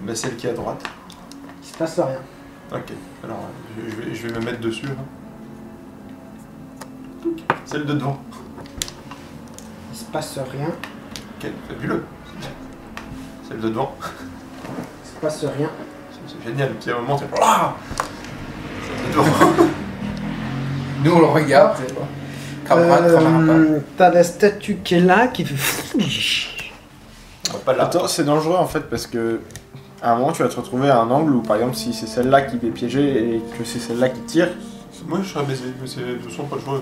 Bah, celle qui est à droite. Il se passe rien. Ok, alors je vais me mettre dessus. Là. Celle de devant. Il se passe rien. Ok, fabuleux. Celle de devant. Il se passe rien. C'est génial, puis à un moment, c'est... Ah, celle de devant. Nous, on le regarde. T'as la statue qui est là, qui fait... Pas là. Attends, c'est dangereux en fait parce que à un moment tu vas te retrouver à un angle où par exemple si c'est celle-là qui est piégée et que c'est celle-là qui tire. Moi je serais baisé, mais c'est de toute façon pas le choix.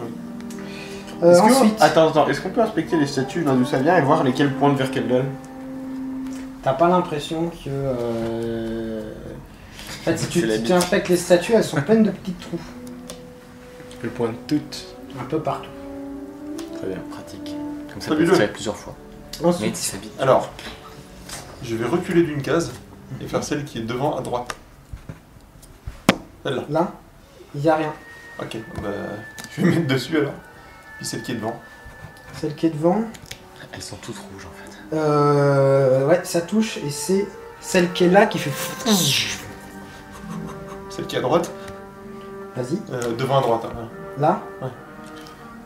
Ensuite, Attends, est-ce qu'on peut inspecter les statues d'où ça vient et voir lesquelles pointent vers quelle gueule? t'as pas l'impression que... En fait, si tu inspectes les statues, elles sont pleines de petits trous. Elles pointent toutes. Un peu partout. Très bien. Pratique. Comme ça, Fabuleux. peut tirer plusieurs fois. Mais Ensuite, il s'habille. Alors, je vais reculer d'une case et faire celle qui est devant à droite. Celle-là. là, il n'y a rien. Ok, bah, je vais mettre dessus alors. Puis celle qui est devant. Celle qui est devant, Elles sont toutes rouges en fait. ouais, ça touche et c'est celle qui est là qui fait... Celle qui est à droite. Vas-y, Devant à droite. Hein. là,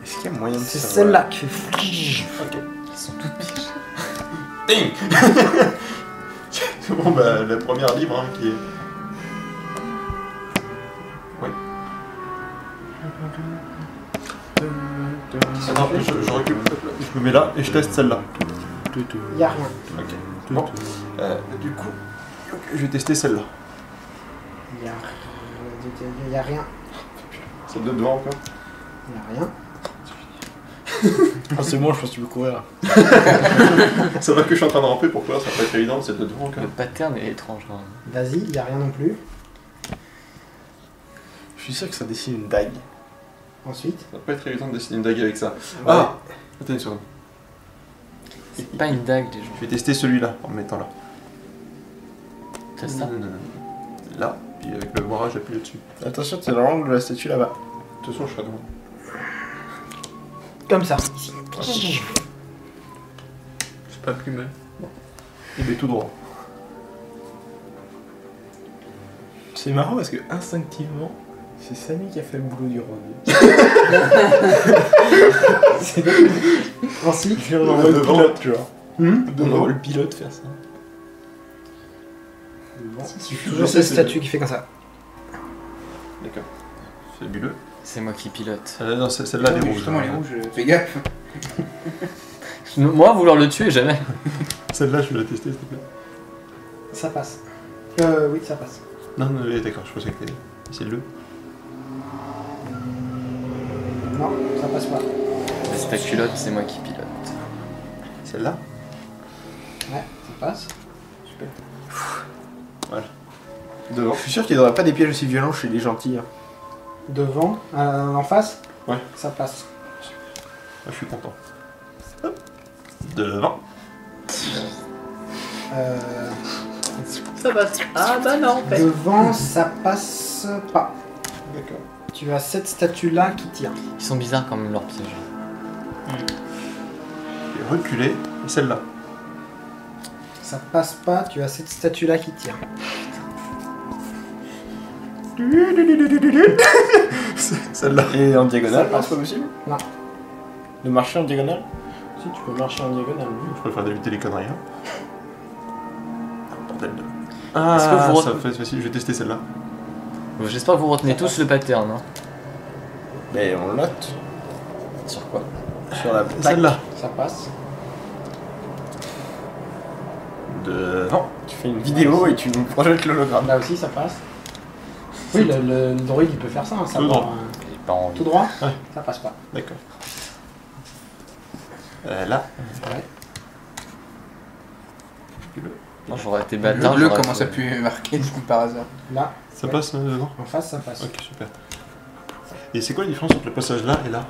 Est-ce qu'il y a moyen de c'est savoir? celle-là qui fait... Ok. Elles sont toutes piégées. Ding. C'est bon, bah, la première libre hein, qui est... Oui. Attends, je recule. Je me mets là et je teste celle-là. Il n'y a rien. Ok. Bon. Du coup, je vais tester celle-là. Il n'y a rien. Celle de devant encore. Il n'y a rien. Ah c'est bon, je pense que tu peux courir. C'est vrai que je suis en train de ramper, pourquoi ça va pas être évident, celle de devant encore. Le pattern est étrange quand même. Vas-y, il n'y a rien non plus. Je suis sûr que ça dessine une dague. Ensuite, Ça va pas être évident de dessiner une dague avec ça. Ouais. Ah. Attends une seconde. C'est pas une dague les gens. Je vais tester celui-là en me mettant là. C'est ça. Là, puis avec le barrage j'appuie dessus. Attention, c'est dans l'angle de la statue là-bas. De toute façon, je serai devant. comme ça. C'est pas plus mal. Il est tout droit. C'est marrant parce que instinctivement, c'est Samy qui a fait le boulot du rôle. Ensuite, On envoie le pilote, tu vois. hmm On envoie le pilote faire ça. toujours cette statue qui fait comme ça. D'accord. Fabuleux. C'est moi qui pilote. Non, celle-là, elle est rouge. Justement, les rouges, fais gaffe. Moi, vouloir le tuer, jamais. Celle-là, je vais la tester, s'il te plaît. Ça passe. Oui, ça passe. Non, non, d'accord, je pensais que t'allais. C'est le. Non, ça passe pas. C'est ta culotte, c'est moi qui pilote. Celle-là. Ouais, ça passe. Super. Voilà. Devant. Je suis sûr qu'il n'y aurait pas des pièges aussi violents chez les gentils. Hein. Devant, en face. Ouais. Ça passe. Ah, je suis content. Hop. Devant. Ça passe. Ah bah non, en fait. Devant, ça passe pas. D'accord. Tu as cette statue-là qui tire. Ils sont bizarres quand même leurs pièges. Et reculer. Et celle-là. Ça passe pas, tu as cette statue-là qui tire. Celle-là. Et en diagonale, Ça passe. c'est pas possible? Non. De marcher en diagonale? Si, tu peux marcher en diagonale. Je préfère d'éviter les conneries. Hein. Ah, bordel de. Est-ce que vous ça fait facile, je vais tester celle-là. Bon, j'espère que vous retenez tous le pattern. Hein. Mais on note. Sur quoi? Sur la Celle-là. Ça passe. Devant. Tu fais une vidéo et tu nous projettes l'hologramme. Là aussi, ça passe. Oui, le droïde, il peut faire ça. Hein, ça Tout part, droit. J'ai pas envie. tout droit. Ouais. Ça passe pas. D'accord. Là. Ouais. Moi, j'aurais été Le bâtard. bleu j'aurais commence à trouvé. plus marquer du coup par hasard. Là, Ça ouais. passe dedans. En face, ça passe. Ok, super. Et c'est quoi la différence entre le passage là et là?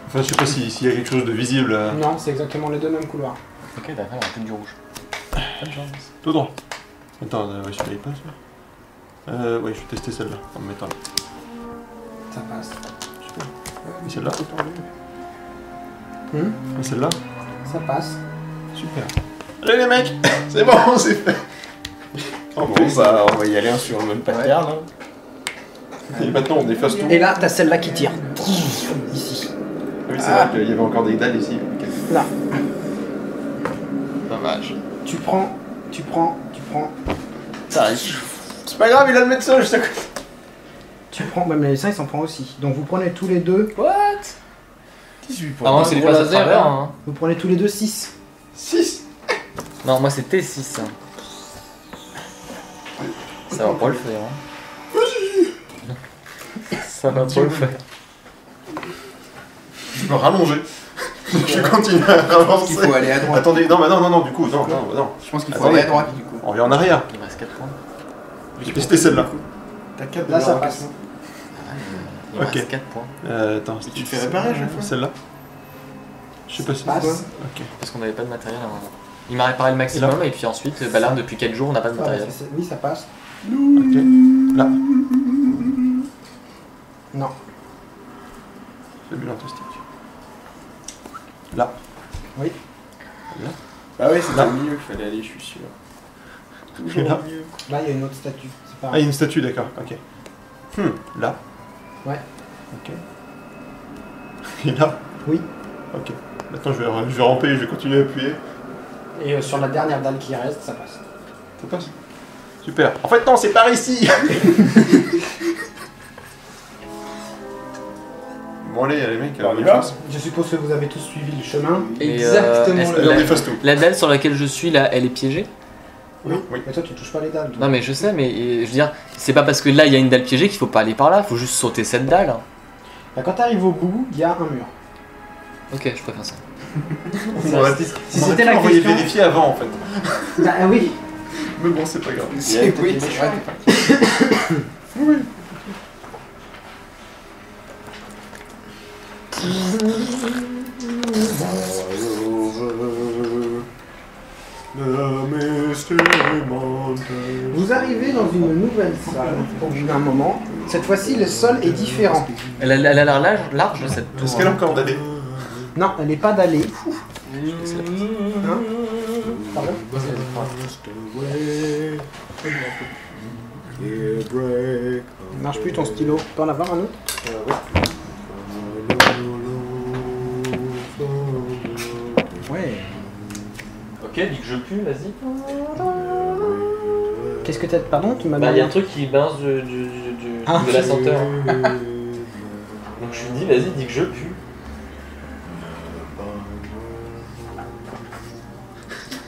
Enfin, je sais pas s'il y a quelque chose de visible. Non, c'est exactement les deux mêmes couloirs. Ok, d'accord, on a peut-être du rouge. Bonne chance. Tout droit. Attends, ouais, celui-là il passe là. Ouais, je vais tester celle-là en me mettant là. Ça passe. Super. Et celle-là? Hmm Et celle-là? Ça passe. Super. Allez les mecs, c'est bon, c'est fait. Oh, Bon, bah, on va y aller sur le même pattern. Hein. Et maintenant, on efface tout. Et là, t'as celle-là qui tire. Ici. Oui, c'est vrai qu'il y avait encore des dalles ici. Ok. Là. Dommage. Tu prends. Ça arrive. C'est pas grave, il a le médecin juste à côté. Tu prends. Même les médecins, ils s'en prennent aussi. Donc vous prenez tous les deux. What? 18 pour Ah, moi, c'est les gros passes à laser, travers. hein. Hein. Vous prenez tous les deux 6. 6. Non, moi, c'est T6. Hein. Ça va pas le faire. Hein. Ça va pas le faire. Je me rallonger. Je continue à Je pense avancer. qu'il faut aller à droite. Attendez, non, du coup, non. Je pense qu'il faut Attendez. aller à droite du coup. On revient en arrière. Il me reste 4 points. J'ai testé celle-là. T'as 4 Là, ça passe. Il me Ok. reste 4 points. Attends, Et tu te fais réparer à chaque fois. Celle-là. Je sais pas si Passe. Ok. Parce qu'on n'avait pas de matériel avant. Il m'a réparé le maximum et puis ensuite, bah là, depuis 4 jours, on n'a pas de matériel. Oui, ça passe. Ok. Là. Non. C'est bilan tostique. Là. Oui. Là. Ah ouais, c'est Là. dans le milieu qu'il fallait aller, je suis sûr. Et là. Là, il y a une autre statue. C'est Ah, il y a pareil. une statue, d'accord. Ok. Là. Ouais. Ok. Et là. Oui. Ok. Maintenant, je vais ramper, je vais continuer à appuyer. Et sur la dernière dalle qui reste, ça passe. Ça passe. Super. En fait, non, c'est par ici. Bon, allez, les mecs, On y bonne va. chance. Je suppose que vous avez tous suivi le chemin. Et, Exactement est-ce que Allez, on la, efface tout. la dalle sur laquelle je suis là, elle est piégée? Oui. Mais toi, tu touches pas les dalles. toi. Non mais je sais, mais je veux dire, c'est pas parce que là il y a une dalle piégée qu'il faut pas aller par là, faut juste sauter cette dalle. Hein. Bah, quand t'arrives au bout, il y a un mur. Ok, je préfère ça. On aurait- Si on aurait c'était pu la l'envoyer question. vérifier avant, en fait. Bah oui. Mais bon, c'est pas grave. Oui, c'est vrai, t'es parti. Vous arrivez dans une nouvelle salle au bout d'un moment. Cette fois-ci, le sol est différent. Elle a l'air large cette tour. Est-ce qu'elle a encore d'aller Non, elle n'est pas dallée. Hein Pardon Il marche plus ton stylo. Tu peux en avoir un autre Ouais. Ok, dis que je pue, vas-y. Qu'est-ce que t'as Pardon, tu m'as Bah, il y a demandé. un truc qui balance Ah. de la senteur. Donc je lui dis, vas-y, dis que je pue.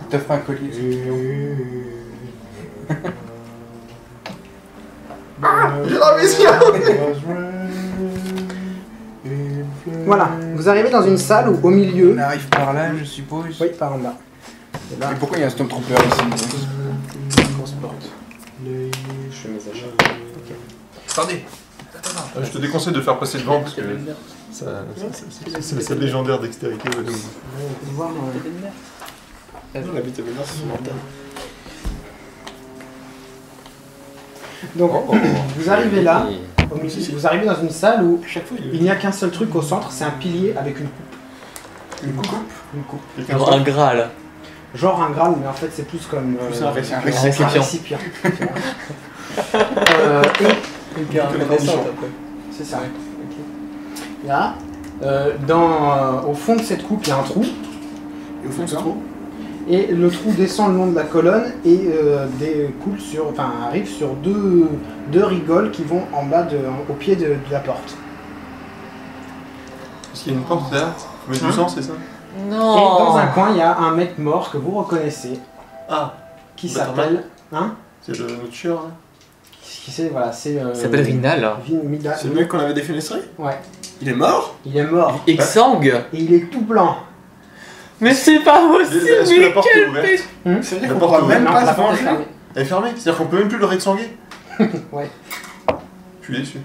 T'offres un collier. c'est mignon. J'ai la mission. Voilà, vous arrivez dans une salle où au milieu. On arrive par là, je suppose. Oui, par en bas. Et là, Mais pourquoi il y a un Stormtrooper ici? grosse porte. Je fais mes achats. Attendez. Je te déconseille de faire passer devant parce que c'est la salle légendaire dextérité. Ouais, donc. On peut voir dans- La vitamine A, c'est son mental. Donc, Oh. vous arrivez là, au milieu, vous arrivez dans une salle où Chaque fois, il n'y a qu'un seul truc au centre, c'est un pilier avec une coupe. Une coupe. Une coupe. Quelqu'un Un Graal. Genre un Graal, mais en fait c'est plus comme Plus un C'est un un récipient. récipient. Et puis un reconnaissant après. C'est ça. Là, au fond de cette coupe, il y a un trou. Et au fond de ce trou, Et le trou descend le long de la colonne et arrive sur deux rigoles qui vont en bas au pied de la porte. Est-ce qu'il y a une porte derrière? Mais du Hein sang, c'est ça? Non. Et dans un coin, il y a un mec mort que vous reconnaissez Ah, qui Batman. s'appelle. Hein c'est notre tueur là. Qui c'est voilà, c'est. Il s'appelle Rinal. Mida. c'est le mec qu'on avait défenestré. Ouais. Il est mort. Il est mort. Exang. Et il est tout blanc. Mais c'est pas possible. Est-ce que la porte est quel ouverte? bête. C'est vrai La qu'on porte pourra est même Non, pas la se porte est venger. fermée. Elle est fermée, c'est-à-dire qu'on peut même plus le réexsanguer. Ouais. Je suis déçu.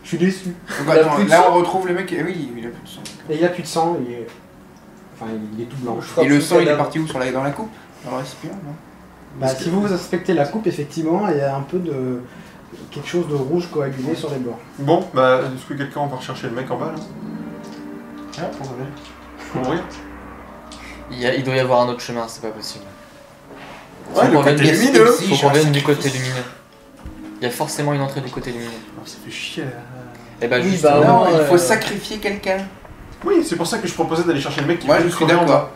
Je suis déçu. Donc attends, plus de là sang. on retrouve le mec. Oui, il a plus de sang. Et il a plus de sang. Il est tout blanc. Et le sang il est parti où dans la coupe? Dans le récipient, non? Bah, si vous inspectez la coupe, effectivement, il y a un peu de quelque chose de rouge coagulé sur les bords. Bon, bah, est-ce que quelqu'un va rechercher le mec en bas là? Ah, pour de vrai. Faut mourir? Il doit y avoir un autre chemin, c'est pas possible. Faut Ouais, qu'on le côté revienne- lumineux. Faut qu'on revienne du côté lumineux. Il y a forcément une entrée du côté lumineux. Oh, ça fait chier. Et bah Oui, justement, bah, Non, ouais, il faut ouais. sacrifier quelqu'un. Oui, c'est pour ça que je proposais d'aller chercher le mec qui Moi, peut je juste suis crever en bas. d'accord.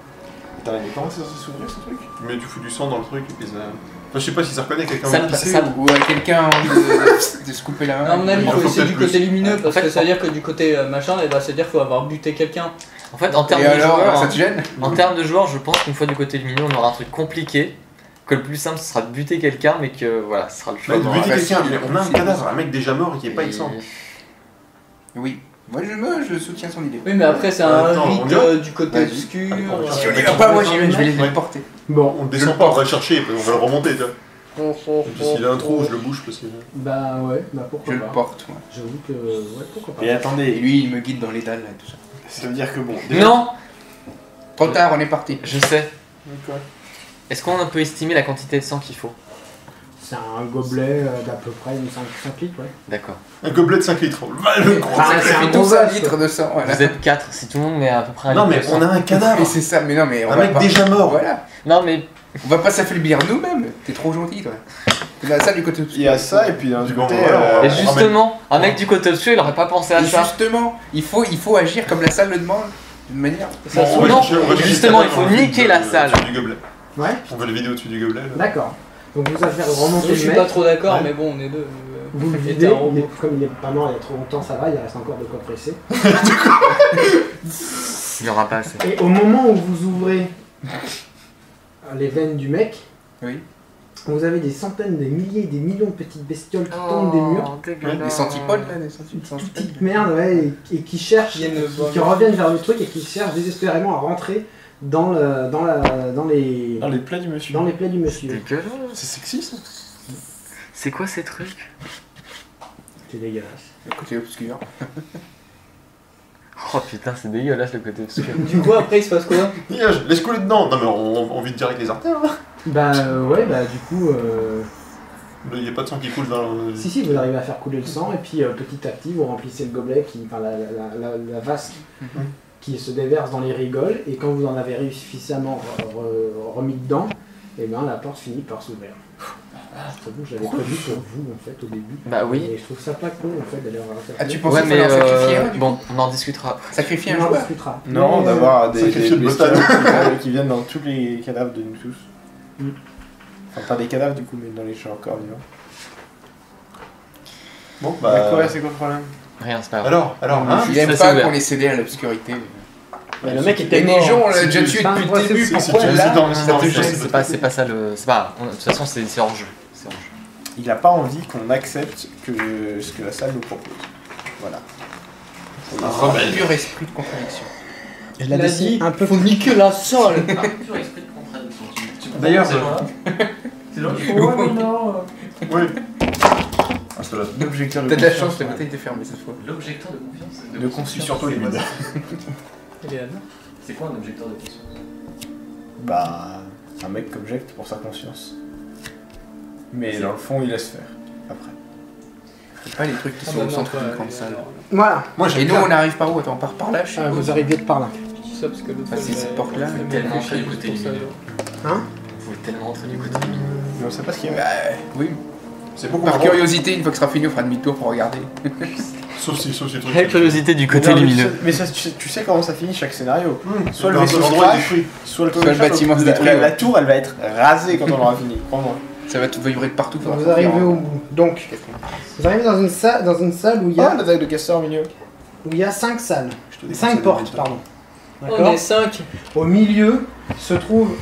Putain, mais comment ça s'ouvrir ce truc? Mais tu fous du sang dans le truc et puis ça. Enfin, je sais pas si ça reconnaît quelqu'un Ça va me- pisser ça- ou- Ou quelqu'un a envie de se couper la main. À mon avis, il Il faut faut essayer du peut-être côté plus. lumineux parce En fait, que ça veut dire que du côté machin, et bah, ça veut dire qu'il faut avoir buté quelqu'un. en fait, en termes Et de alors, joueurs, ça hein, te gêne? en termes de joueurs, je pense qu'une fois du côté lumineux, on aura un truc compliqué. Que le plus simple, ce sera de buter quelqu'un, mais que voilà, ce sera le choix. Bah, de buter facile, quelqu'un, mais on a un facile. cadavre, un mec déjà mort et qui est pas exemple. Oui. Moi, je soutiens son idée. Oui, mais après, c'est un Attends, on rite y va du côté Vas-y. obscur. Allez, on Si on Ouais, y va pas, moi, je vais les Ouais. porter. Bon, On descend pas, on va le chercher, on va le remonter, tu vois. Et puis s'il a un trou, je le bouge parce que. bah ouais, bah Je pourquoi le pas. porte, moi. J'avoue que ouais, pourquoi pas. Et Et attendez, lui, il me guide dans les dalles, là, et tout ça. ça veut dire que bon. Non, Trop tard, on est parti. je sais. Quoi? Est-ce qu'on peut estimer la quantité de sang qu'il faut? C'est un gobelet d'à peu près 5 litres, ouais. D'accord. Un gobelet de 5 litres. Le gros Ah, sac. c'est Ça un fait gros 12 vase, litres de sang, voilà. Vous êtes 4, si tout le monde met à peu près un Non, litre mais de sang. on a un cadavre. Mais c'est ça, mais non, mais on Un va mec pas... déjà mort. Voilà. Non, mais On va pas s'affaiblir nous-mêmes. T'es trop gentil, toi. Il y a ça du côté obscur. Il y a ça, et puis d'un Du côté. bon, voilà, et on justement, un mec du côté obscur, il aurait pas pensé à Et ça. justement, il faut agir comme la salle le demande, d'une manière. Bon, on va Non, chercher- on va chercher justement, le il faut cadavre niquer au-dessus la de- salle. au-dessus du gobelet. Ouais, On veut le vider au-dessus du gobelet. là. d'accord. Donc vous allez faire remonter Je le suis mec. pas trop d'accord, Ouais. mais bon, on est deux. Vous le Et videz, t'es un robot. comme il est pas mort il y a trop longtemps, ça va, il reste encore de quoi presser. Il n'y aura pas assez. Et au moment où vous ouvrez les veines du mec, Oui. vous avez des centaines, des milliers, des millions de petites bestioles qui tombent des murs. Des centipodes, là, des centipodes. Petites merdes, ouais, et qui cherchent, Viennent qui reviennent vers le truc et qui cherchent désespérément à rentrer dans les plaies du monsieur. dans les plaies du monsieur. Dégueulasse. C'est sexy ça? C'est quoi ces trucs? C'est dégueulasse. Le côté obscur. Oh putain, c'est dégueulasse le côté obscur. Du coup, après, il se passe quoi? Laisse couler dedans. Non, mais on vide direct les artères. Là, Bah ouais, bah du coup, il n'y a pas de sang qui coule dans le. si vous arrivez à faire couler le sang et puis petit à petit vous remplissez le gobelet, enfin la vasque qui se déverse dans les rigoles et quand vous en avez suffisamment remis dedans, et bien la porte finit par s'ouvrir. J'avoue, je l'avais prévu pour vous en fait au début. Bah oui. Et je trouve ça pas con en fait d'aller avoir Ah, tu penses Ouais, qu'il mais fallait en sacrifier un, du bon, on en discutera après. Sacrifier un on en joueur. discutera. Non, Mais, d'avoir des sacrifier le bestioles botan. qui viennent dans tous les cadavres de nous tous. Mm. Enfin, pas des cadavres du coup, mais dans les champs encore vivants. Bon, D'accord, c'est quoi le problème? Rien, c'est pas grave. Alors, hein Il aime Ça, pas c'est ouvert. qu'on les cédé à l'obscurité. mais le mec Et était les mort. gens, on l'a Si déjà tu- tué enfin, depuis moi, le début. c'est- Pourquoi tu là, hésites dans- ça dans- te dans- gêne? C'est pas ça le. C'est pas. De toute façon, c'est hors jeu. C'est hors jeu. Il a pas envie qu'on accepte que ce que la salle nous propose. Voilà. Un pur esprit de contradiction. Il Il a dit, faut niquer la salle. D'ailleurs, non. oui. Ah, c'est là. L'objecteur de T'as de la confiance, chance, la ouais. bouteille était fermée cette fois. L'objecteur de confiance. De conscience. Surtout les vides. C'est quoi un objecteur de confiance? Bah, un mec qu'objecte pour sa conscience. Mais dans le fond, il laisse faire. Après. C'est pas les trucs qui sont au centre d'une grande salle. Voilà, Moi, Et j'aime nous, bien. on arrive par où? Attends, on part par là, je vous suppose. arrivez de par là. Je dis ça parce que l'autre Ah, fois, c'est il cette avait- porte-là. il avait Tellement fait du côté pour ça, lumineux. genre. Vous pouvez tellement entrer du côté lumineux. Mais on sait pas ce qu'il y a. Bah, oui. C'est beaucoup Par plus curiosité, une fois que ce sera fini, on fera demi-tour pour regarder. Sauf si le truc. Quelle curiosité du côté Non, mais lumineux. Mais ça, tu sais comment ça finit chaque scénario. Soit le Dans vaisseau un se endroit crache, détruit. soit le bâtiment se détruit, La ouais. tour, elle va être rasée quand on aura fini. Crois-moi. Ça va tout vibrer de partout. Vous arrivez au bout. Donc, vous arrivez dans une salle où il y Ah, a l'attaque de casseur au milieu. 5 salles. Je te défonce 5 les portes, méthodes. pardon. On D'accord. est 5. Au milieu se trouve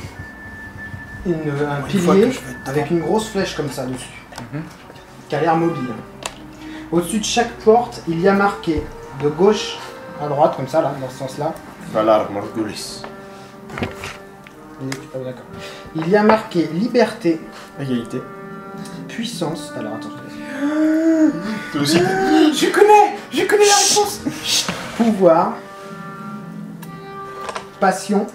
un Une fois pilier que je vais être avec une grosse flèche comme ça dessus, Mhm. qui a l'air mobile. Au-dessus de chaque porte, il y a marqué de gauche à droite, comme ça, là, dans ce sens-là. Voilà, Morgulis. Ah, d'accord. Il y a marqué liberté, Égalité. puissance. Alors attends, je te laisse. Toi aussi. Je connais la réponse. Pouvoir, passion,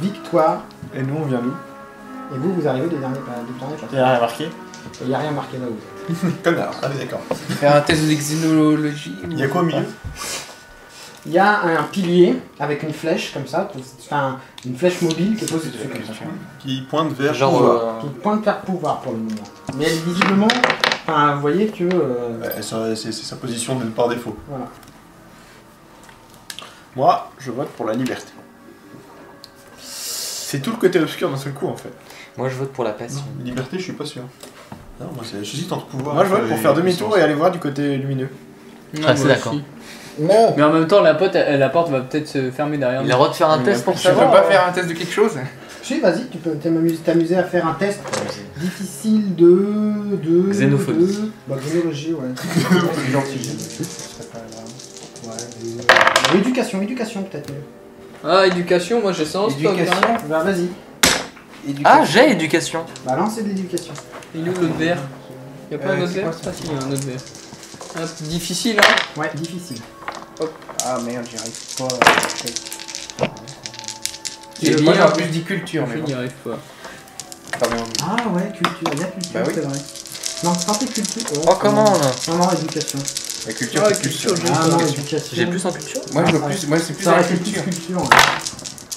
victoire. Et nous, on vient d'où? Et vous, vous arrivez des derniers Il y a rien marqué. il n'y a rien marqué là où vous êtes. Connard. Allez, d'accord. Faire un test de xénologie. Il y a quoi au milieu? il y a un pilier avec une flèche comme ça, enfin une flèche mobile qui est posée dessus comme ça. Qui pointe vers Genre. pouvoir. Qui pointe vers pouvoir pour le moment. Mais elle, visiblement, enfin, vous voyez que. C'est sa position par défaut. Voilà. Moi, je vote pour la liberté. C'est tout le côté obscur d'un seul coup en fait. Moi je vote pour la passion. Liberté, je suis pas sûr. Non, moi j'hésite entre pouvoir. Moi je vote pour faire demi-tour et aller voir du côté lumineux. Ah, c'est d'accord. Non. Mais en même temps, la porte va peut-être se fermer derrière Il nous. a le droit de faire un test pour Tu savoir. peux pas faire un test de quelque chose? Si, vas-y, tu peux t'amuser à faire un test difficile de Xénophobie. Bah, xénologie, ouais. C'est gentil. Ouais, éducation peut-être mieux. Ah, éducation, moi j'ai ça en stock. Éducation. Hein. Bah, vas-y. Ah, j'ai éducation. Bah, lancez de l'éducation. Il est où l'autre verre? Y'a pas un autre c'est verre? quoi ça? Ah si, il y a un autre verre. Ah, difficile, hein? Ouais, difficile. Ah merde, j'y arrive pas. C'est Moi bien. j'aurais plus dit culture, mais Je bon. n'y arrive pas. Pardon. Ah ouais, culture, il y a culture, Bah oui. c'est vrai. Non, tentez culture. Oh, comment Non, éducation. La culture, Ah, c'est plus culture, sûr. j'ai- Ah non, éducation. J'ai plus en culture. Moi je veux Ah, plus, moi c'est plus Ça la aurait été plus culture. culture. Ouais.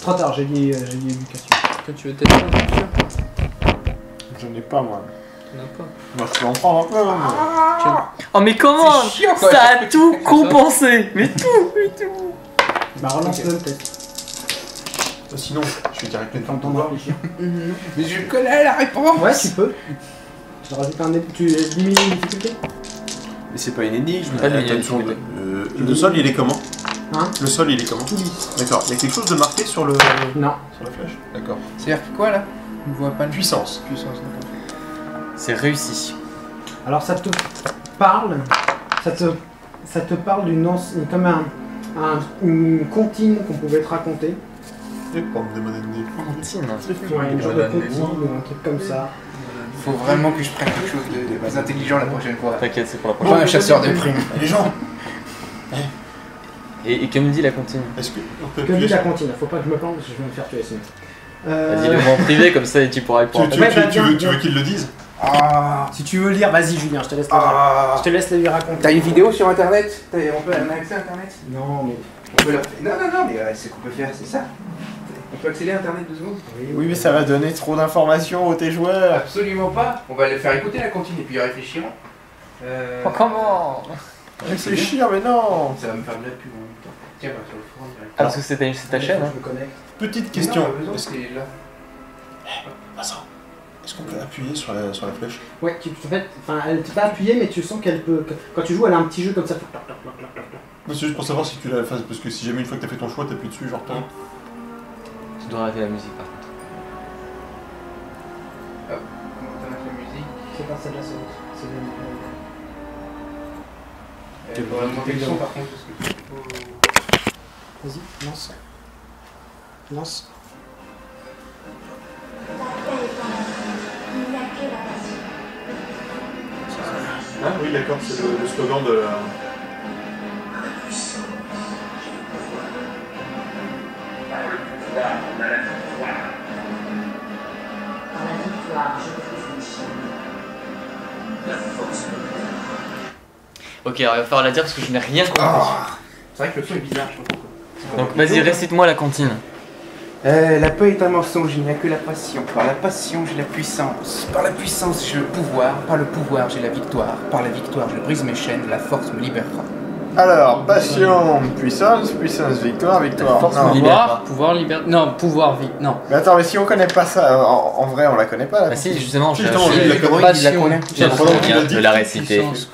Trop tard, j'ai dit éducation. Toi, tu veux tester en culture? Je n'ai pas moi. T'en as pas. Moi je peux en prendre un peu. Hein, Oh, mais comment C'est chiant, quoi. ça a tout ça. compensé. Mais tout. Bah, relance-le peut-être. Sinon, je suis direct T'as le temps de réfléchir. Mais je connais la réponse. Ouais, tu peux. Je te rajoute un dé. Tu diminues les difficultés. Mais c'est pas une énigme. Pas de Attends une difficulté. seconde. Le sol, il est comment? Hein? Le sol, il est comment? Tout lisse. D'accord. Il y a quelque chose de marqué sur le Non. sur la flèche. D'accord. C'est-à-dire que quoi là? On voit pas le Puissance. puissance, d'accord. C'est réussi. Alors ça te parle. Ça te parle d'une comme une comptine qu'on pouvait te raconter. Et pomme de monnaie. Cantine. Ouais, une genre de comptine ou un truc comme ça. Faut vraiment que je prenne quelque chose de plus intelligent la prochaine fois. T'inquiète, c'est pour la Pas prochaine. un chasseur de primes. Les gens, Et que me dit la cantine? est-ce que on peut Que appuyer dit la sur- comptine? Faut pas que je me plante parce que je vais me faire tuer sinon. Vas-y, le mot en privé, comme ça, et tu pourras répondre. Tu Ouais, bah, veux viens. qu'ils le disent? Ah. Si tu veux lire, vas-y Julien, je te laisse Ah. je te laisse la lui raconter. T'as une vidéo sur internet? On peut a accès à internet? Non mais. On peut la... Non, mais c'est ce qu'on peut faire, c'est ça. On peut accéder à internet 2 secondes? Oui, mais ça va donner trop d'informations aux tes joueurs. Absolument pas. On va le faire écouter la comptine et puis y réfléchiront. Oh, comment? Réfléchir, mais non. Ça va me faire de la pub en même temps. Tiens, bah, sur le forum direct. Ah, parce que c'est ta chaîne, Faut que hein. Je me connecte. Petite question. Non, pas besoin, Est-ce que... c'est là. Vincent, est-ce qu'on peut appuyer sur la flèche? Ouais, en fait, elle t'a appuyé mais tu sens qu'elle peut. Quand tu joues, elle a un petit jeu comme ça. Non, c'est juste pour savoir si tu la fasses, parce que si jamais une fois que t'as fait ton choix, t'appuies dessus, genre toi. Tu dois arrêter la musique, par contre. Comment t'as la musique? C'est pas celle-là, c'est l'autre. C'est Il faudrait monter le son par contre parce que Vas-y, lance. Lance. Ah oui, d'accord, c'est le slogan de la... Ok, alors il va falloir la dire parce que je n'ai rien compris. c'est vrai que le son est bizarre, je sais pas pourquoi. Donc vas-y, récite-moi la cantine. La peur est un mensonge, il n'y a que la passion. Par la passion, j'ai la puissance. Par la puissance, j'ai le pouvoir. Par le pouvoir, j'ai la victoire. Par la victoire, je brise mes chaînes. La force me libérera. Alors, passion, puissance, victoire, victoire. force Non. me libère. Pouvoir libérer. Non, pouvoir vite. Non. Mais attends, mais si on connaît pas ça, en vrai, on la connaît pas. Bah La si, justement, Si, j'ai justement, j'ai- il la connaît. Il la connaît. j'ai Pendant qu'il besoin a dit, de la réciter. Puissance,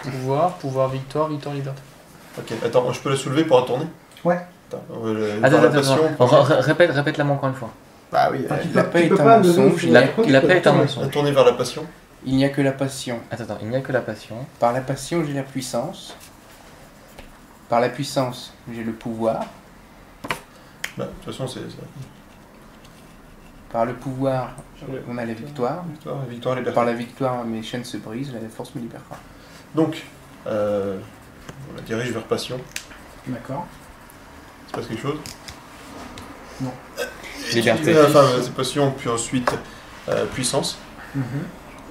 pouvoir, victoire, liberté. Ok, attends, je peux la soulever pour la tourner? Ouais. Attends, Attends, la attends, passion... attends. Répète-la moi encore une fois. Bah oui. La paix est un mensonge. La paix est un mensonge. La tourner vers la passion. Il n'y a que la passion. Attends, il n'y a que la passion. Par la passion, j'ai la puissance. Par la puissance, j'ai le pouvoir. Bah, de toute façon, c'est... Par le pouvoir, on a la victoire. Victoire, liberté. Par la victoire, mes chaînes se brisent. La force me libérera. Donc, on la dirige vers passion. D'accord. Il se passe quelque chose? Liberté. Enfin, c'est passion, puis ensuite puissance. Et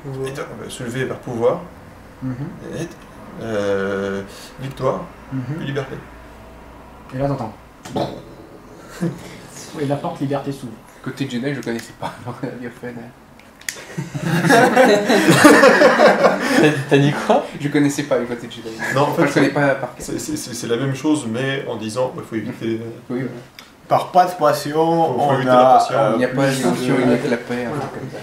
on va soulever vers pouvoir. Et, victoire, puis liberté. Et là, t'entends. Et la porte liberté s'ouvre. Côté Jedi, je connaissais pas. Alors, il a fait, T'as dit quoi? je connaissais pas le côté Jedi. Non, en Enfin, fait, je connais pas par cœur. c'est la même chose, mais en disant il faut éviter. Oui, ouais. Par pas de passion, Faut on éviter a... la passion. Il n'y a pas mission d'émotion, de- il n'y a que la paix. un Voilà. truc comme ça.